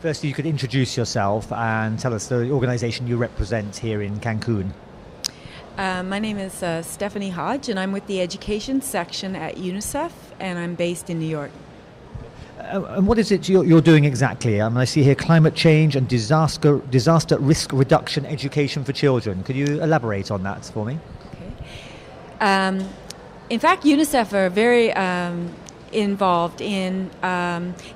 Firstly, you could introduce yourself and tell us the organization you represent here in Cancun. My name is Stephanie Hodge, and I'm with the education section at UNICEF, and I'm based in New York. And what is it you're doing exactly? I see here climate change and disaster risk reduction education for children. Could you elaborate on that for me? Okay. In fact, UNICEF are very involved in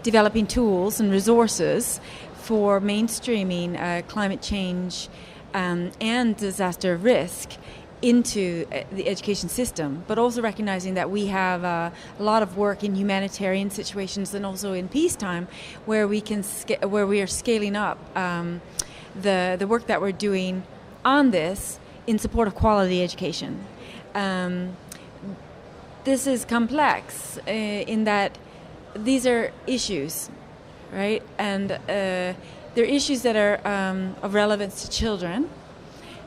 developing tools and resources for mainstreaming climate change and disaster risk into the education system, but also recognizing that we have a lot of work in humanitarian situations and also in peacetime where we are scaling up the work that we're doing on this in support of quality education. This is complex in that these are issues, right? And they're issues that are of relevance to children,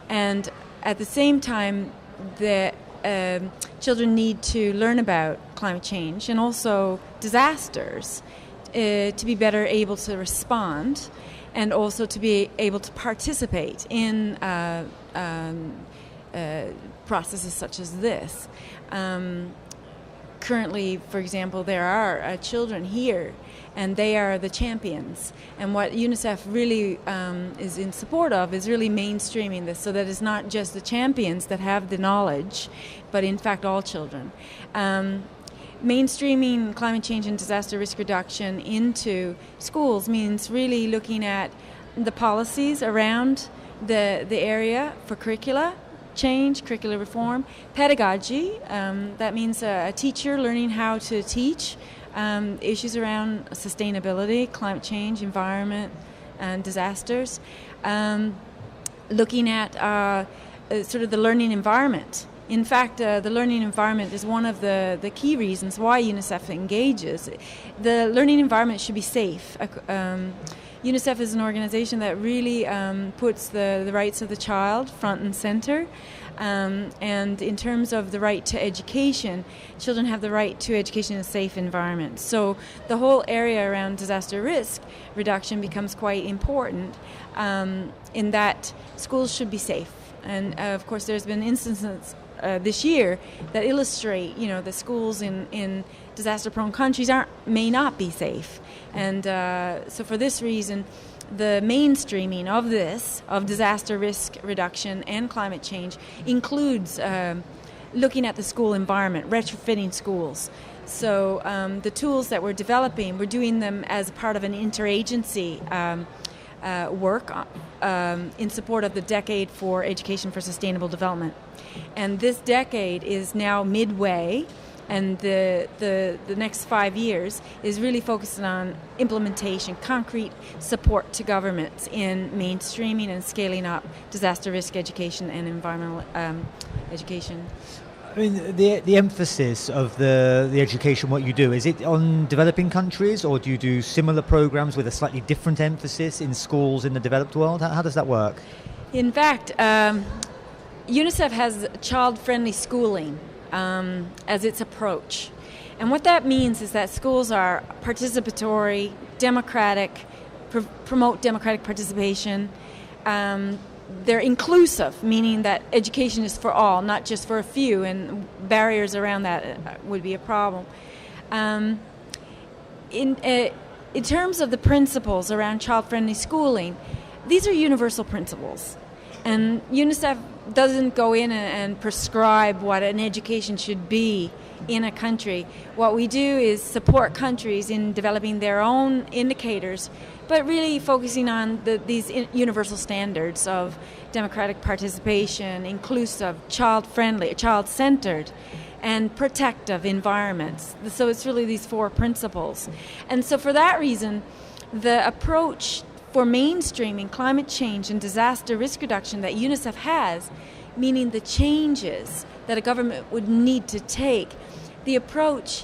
and at the same time, the children need to learn about climate change and also disasters to be better able to respond and also to be able to participate in processes such as this. Currently, for example, there are children here, and they are the champions. And what UNICEF really is in support of is really mainstreaming this so that it's not just the champions that have the knowledge, but in fact all children. Mainstreaming climate change and disaster risk reduction into schools means really looking at the policies around the area for curricula change, curricular reform, pedagogy, that means a teacher learning how to teach issues around sustainability, climate change, environment, and disasters, looking at sort of the learning environment. In fact, the learning environment is one of the key reasons why UNICEF engages. The learning environment should be safe. UNICEF is an organization that really puts the rights of the child front and center. And in terms of the right to education, children have the right to education in a safe environment. So the whole area around disaster risk reduction becomes quite important in that schools should be safe. And of course, there's been instances this year that illustrate, the schools in disaster-prone countries may not be safe. And so for this reason, the mainstreaming of disaster risk reduction and climate change includes looking at the school environment, retrofitting schools. So the tools that we're developing, we're doing them as part of an interagency work in support of the Decade for Education for Sustainable Development. And this decade is now midway, and the next 5 years is really focusing on implementation, concrete support to governments in mainstreaming and scaling up disaster risk education and environmental education. I mean, the emphasis of the education, what you do, is it on developing countries, or do you do similar programs with a slightly different emphasis in schools in the developed world? How does that work? In fact, UNICEF has child-friendly schooling as its approach. And what that means is that schools are participatory, democratic, promote democratic participation. They're inclusive, meaning that education is for all, not just for a few, and barriers around that would be a problem. In terms of the principles around child-friendly schooling, these are universal principles. And UNICEF doesn't go in and prescribe what an education should be in a country. What we do is support countries in developing their own indicators, but really focusing on these universal standards of democratic participation, inclusive, child-friendly, child-centered, and protective environments. So it's really these four principles. And so for that reason, the approach for mainstreaming climate change and disaster risk reduction that UNICEF has, meaning the changes that a government would need to take, the approach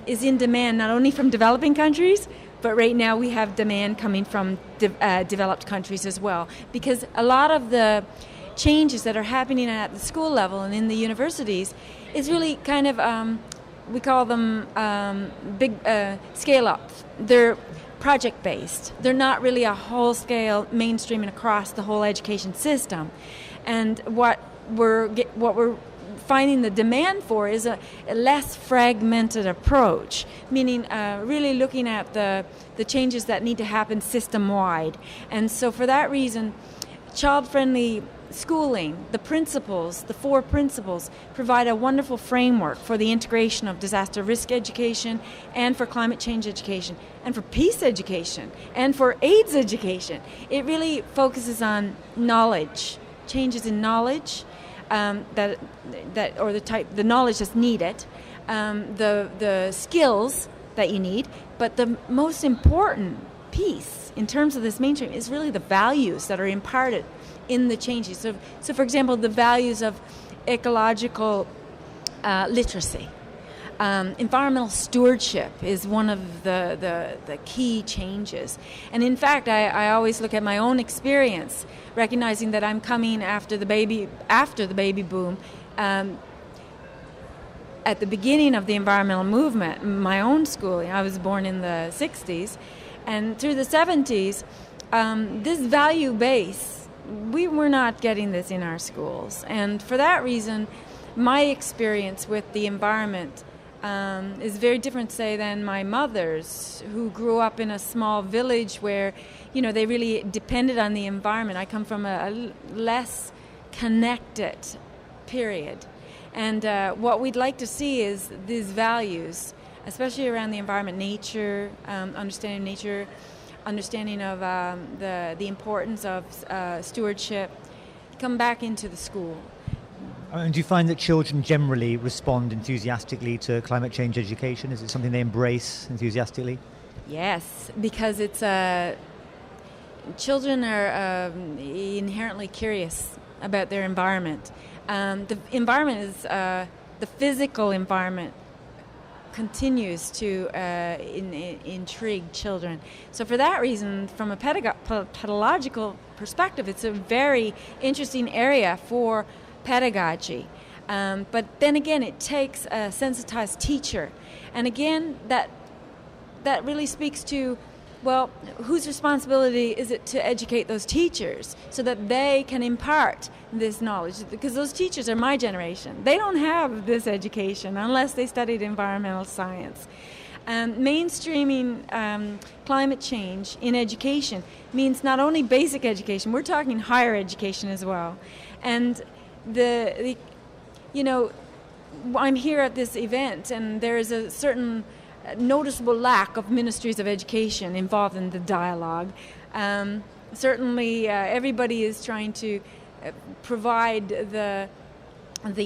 is in demand not only from developing countries, but right now we have demand coming from developed countries as well. Because a lot of the changes that are happening at the school level and in the universities is really kind of, we call them big scale-up. They're project-based. They're not really a whole-scale mainstreaming across the whole education system. And what we're finding the demand for is a less fragmented approach, meaning really looking at the changes that need to happen system-wide. And so for that reason, child-friendly schooling, the principles, the 4 principles, provide a wonderful framework for the integration of disaster risk education and for climate change education and for peace education and for AIDS education. It really focuses on knowledge, changes in knowledge, the knowledge that's needed, the skills that you need, but the most important piece in terms of this mainstream is really the values that are imparted in the changes. So for example, the values of ecological literacy. Environmental stewardship is one of the key changes. And in fact, I always look at my own experience, recognizing that I'm coming after the baby boom. At the beginning of the environmental movement, my own schooling, I was born in the 60s, and through the 70s, this value base, we were not getting this in our schools. And for that reason, my experience with the environment is very different, say, than my mother's, who grew up in a small village where, they really depended on the environment. I come from a less connected period. And what we'd like to see is these values, especially around the environment, nature, understanding nature, understanding of the importance of stewardship, come back into the school. And do you find that children generally respond enthusiastically to climate change education? Is it something they embrace enthusiastically? Yes, because it's children are inherently curious about their environment. The environment is the physical environment continues to intrigue children. So for that reason, from a pedagogical perspective, it's a very interesting area for pedagogy. But then again, it takes a sensitized teacher. And again, that really speaks to, well, whose responsibility is it to educate those teachers so that they can impart this knowledge? Because those teachers are my generation. They don't have this education unless they studied environmental science. Mainstreaming climate change in education means not only basic education, we're talking higher education as well. And I'm here at this event, and there is a certain noticeable lack of ministries of education involved in the dialogue. Certainly, everybody is trying to provide the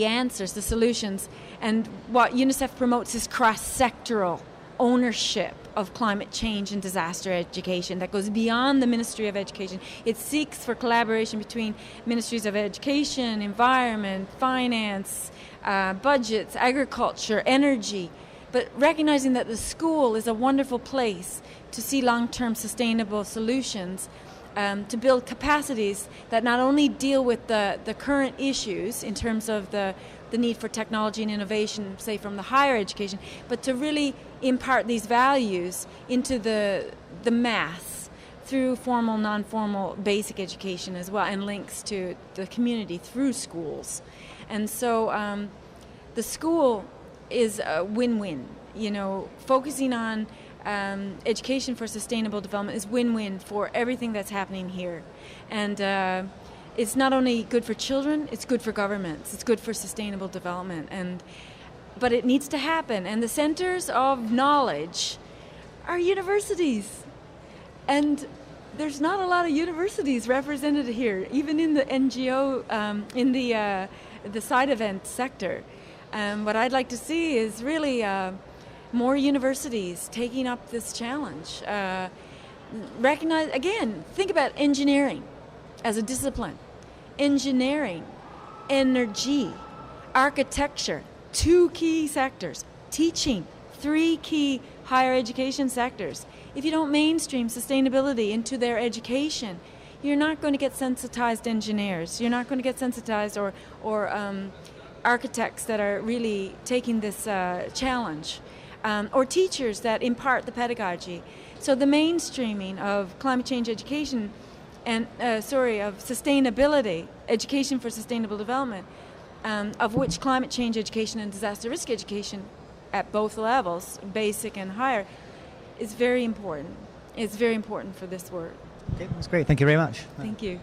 answers, the solutions, and what UNICEF promotes is cross-sectoral ownership of climate change and disaster education that goes beyond the Ministry of Education. It seeks for collaboration between ministries of education, environment, finance, budgets, agriculture, energy, but recognizing that the school is a wonderful place to see long-term sustainable solutions, to build capacities that not only deal with the current issues in terms of the need for technology and innovation, say from the higher education, but to really impart these values into the mass through formal, non-formal, basic education as well, and links to the community through schools. And so the school is a win-win. Focusing on education for sustainable development is win-win for everything that's happening here. And it's not only good for children, it's good for governments, it's good for sustainable development. But it needs to happen. And the centers of knowledge are universities. And there's not a lot of universities represented here, even in the NGO, in the side event sector. What I'd like to see is really more universities taking up this challenge. Recognize, again, think about engineering as a discipline. Engineering, energy, architecture, 2 key sectors. Teaching, 3 key higher education sectors. If you don't mainstream sustainability into their education, you're not going to get sensitized engineers. You're not going to get sensitized or architects that are really taking this challenge, or teachers that impart the pedagogy. So the mainstreaming of climate change education and, of sustainability, education for sustainable development, of which climate change education and disaster risk education at both levels, basic and higher, is very important. It's very important for this work. Okay, that's great. Thank you very much. Thank you.